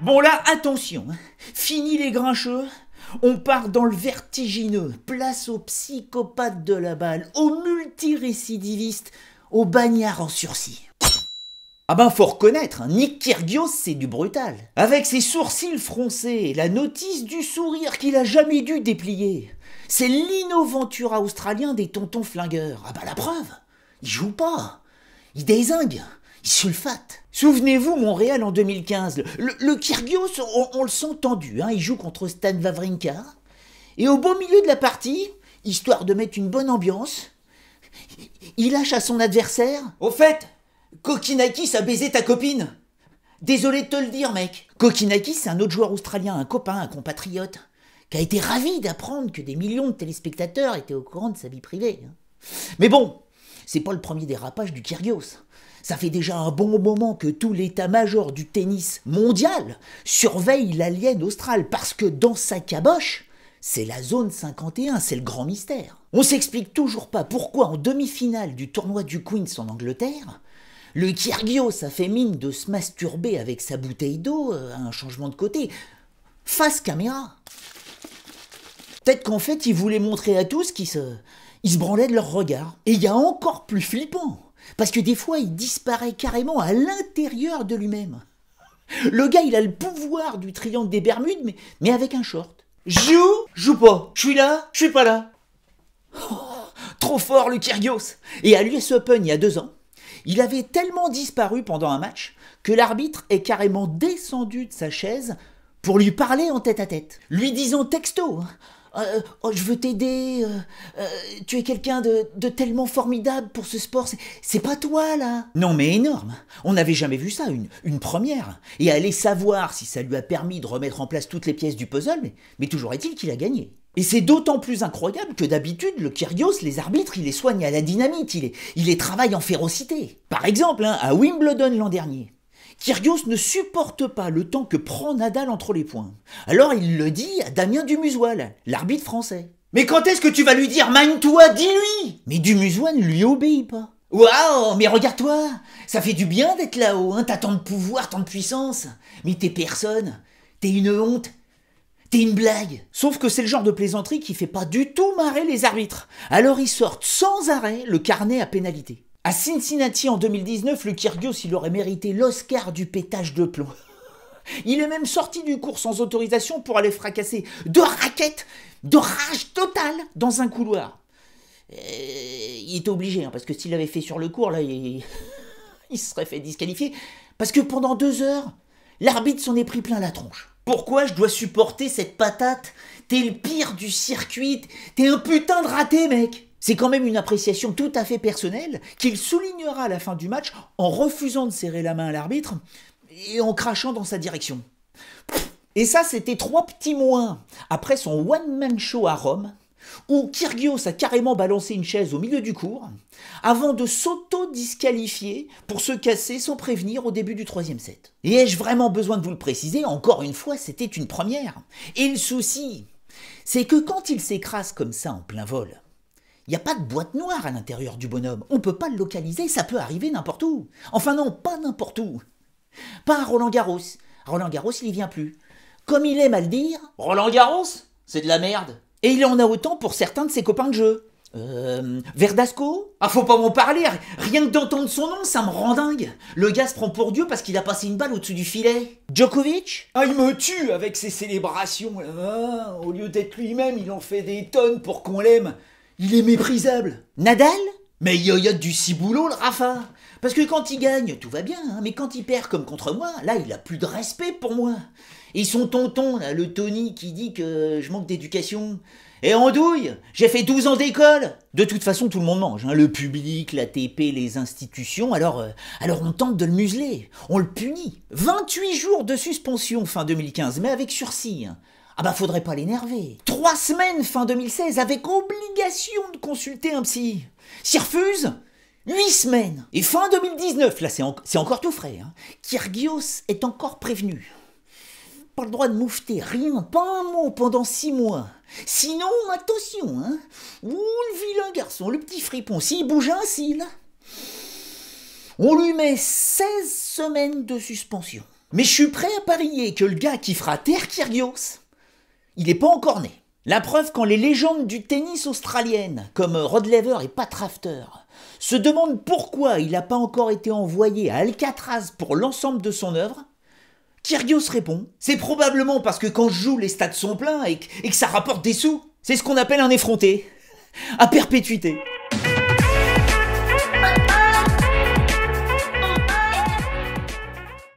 Bon là, attention, fini les grincheux, on part dans le vertigineux, place aux psychopathes de la balle, aux multirécidivistes, aux bagnards en sursis. Ah ben faut reconnaître, hein, Nick Kyrgios c'est du brutal. Avec ses sourcils froncés, la notice du sourire qu'il a jamais dû déplier. C'est l'innoventura australien des tontons flingueurs. Ah bah la preuve, il joue pas, il dézingue. Il sulfate. Souvenez-vous, Montréal en 2015, le Kyrgios, on le sent tendu, hein, il joue contre Stan Wawrinka, et au beau milieu de la partie, histoire de mettre une bonne ambiance, il lâche à son adversaire « Au fait, Kokinakis a baisé ta copine !» Désolé de te le dire, mec. Kokinakis, c'est un autre joueur australien, un copain, un compatriote, qui a été ravi d'apprendre que des millions de téléspectateurs étaient au courant de sa vie privée. Mais bon, c'est pas le premier dérapage du Kyrgios. Ça fait déjà un bon moment que tout l'état-major du tennis mondial surveille l'alien austral parce que dans sa caboche, c'est la zone 51, c'est le grand mystère. On s'explique toujours pas pourquoi en demi-finale du tournoi du Queens en Angleterre, le Kyrgios a fait mine de se masturber avec sa bouteille d'eau à un changement de côté, face caméra. Peut-être qu'en fait, il voulait montrer à tous qu'ils se branlaient de leur regard. Et il y a encore plus flippant. Parce que des fois, il disparaît carrément à l'intérieur de lui-même. Le gars, il a le pouvoir du triangle des Bermudes, mais avec un short. Joue pas. Je suis là, je suis pas là. Oh, trop fort le Kyrgios. Et à l'US Open, il y a 2 ans, il avait tellement disparu pendant un match que l'arbitre est carrément descendu de sa chaise pour lui parler en tête-à-tête. Lui disant texto, oh, je veux t'aider, tu es quelqu'un de tellement formidable pour ce sport, c'est pas toi là. Non mais énorme, on n'avait jamais vu ça, une première. Et aller savoir si ça lui a permis de remettre en place toutes les pièces du puzzle, mais toujours est-il qu'il a gagné. Et c'est d'autant plus incroyable que d'habitude, le Kyrgios, les arbitres, il les soigne à la dynamite, il les travaille en férocité. Par exemple, à Wimbledon l'an dernier, Kyrgios ne supporte pas le temps que prend Nadal entre les poings. Alors il le dit à Damien Dumusoil, l'arbitre français. Mais quand est-ce que tu vas lui dire « Mine-toi, dis-lui » Mais Dumusoil ne lui obéit pas. Waouh, mais regarde-toi, ça fait du bien d'être là-haut, hein, t'as tant de pouvoir, tant de puissance. Mais t'es personne, t'es une honte, t'es une blague. Sauf que c'est le genre de plaisanterie qui fait pas du tout marrer les arbitres. Alors ils sortent sans arrêt le carnet à pénalité. À Cincinnati en 2019, le Kyrgios, il aurait mérité l'Oscar du pétage de plomb. Il est même sorti du cours sans autorisation pour aller fracasser 2 raquettes de rage totale dans un couloir. Il était obligé, hein, parce que s'il l'avait fait sur le court, là, il se serait fait disqualifier. Parce que pendant 2 heures, l'arbitre s'en est pris plein la tronche. Pourquoi je dois supporter cette patate? T'es le pire du circuit, t'es un putain de raté, mec. C'est quand même une appréciation tout à fait personnelle qu'il soulignera à la fin du match en refusant de serrer la main à l'arbitre et en crachant dans sa direction. Et ça, c'était 3 petits mois après son one-man show à Rome, où Kyrgios a carrément balancé une chaise au milieu du court avant de s'auto-disqualifier pour se casser sans prévenir au début du 3e set. Et ai-je vraiment besoin de vous le préciser? Encore une fois, c'était une première. Et le souci, c'est que quand il s'écrase comme ça en plein vol, il n'y a pas de boîte noire à l'intérieur du bonhomme. On ne peut pas le localiser, ça peut arriver n'importe où. Enfin non, pas n'importe où. Pas à Roland Garros. Roland Garros, il y vient plus. Comme il aime à le dire, Roland Garros, c'est de la merde. Et il en a autant pour certains de ses copains de jeu. Verdasco? Ah, faut pas m'en parler, rien que d'entendre son nom, ça me rend dingue. Le gars se prend pour Dieu parce qu'il a passé une balle au-dessus du filet. Djokovic? Ah, il me tue avec ses célébrations. Ah, au lieu d'être lui-même, il en fait des tonnes pour qu'on l'aime. Il est méprisable. Nadal? Mais il y a du ciboulot, le Rafa. Parce que quand il gagne, tout va bien, hein, mais quand il perd comme contre moi, là, il a plus de respect pour moi. Et son tonton, là, le Tony, qui dit que je manque d'éducation. Et andouille, j'ai fait 12 ans d'école. De toute façon, tout le monde mange, hein, le public, l'ATP, les institutions, alors on tente de le museler, on le punit. 28 jours de suspension fin 2015, mais avec sursis. Ah bah faudrait pas l'énerver. 3 semaines fin 2016 avec obligation de consulter un psy. S'il refuse, 8 semaines. Et fin 2019, là c'est encore tout frais, hein, Kyrgios est encore prévenu. Pas le droit de moufter, rien, pas un mot pendant 6 mois. Sinon, attention, hein. Ouh, le vilain garçon, le petit fripon, s'il bouge un cil, on lui met 16 semaines de suspension. Mais je suis prêt à parier que le gars qui fera taire Kyrgios, il n'est pas encore né. La preuve quand les légendes du tennis australiennes, comme Rod Laver et Pat Rafter, se demandent pourquoi il n'a pas encore été envoyé à Alcatraz pour l'ensemble de son œuvre, Kyrgios répond « C'est probablement parce que quand je joue, les stades sont pleins et que ça rapporte des sous. C'est ce qu'on appelle un effronté. À perpétuité. »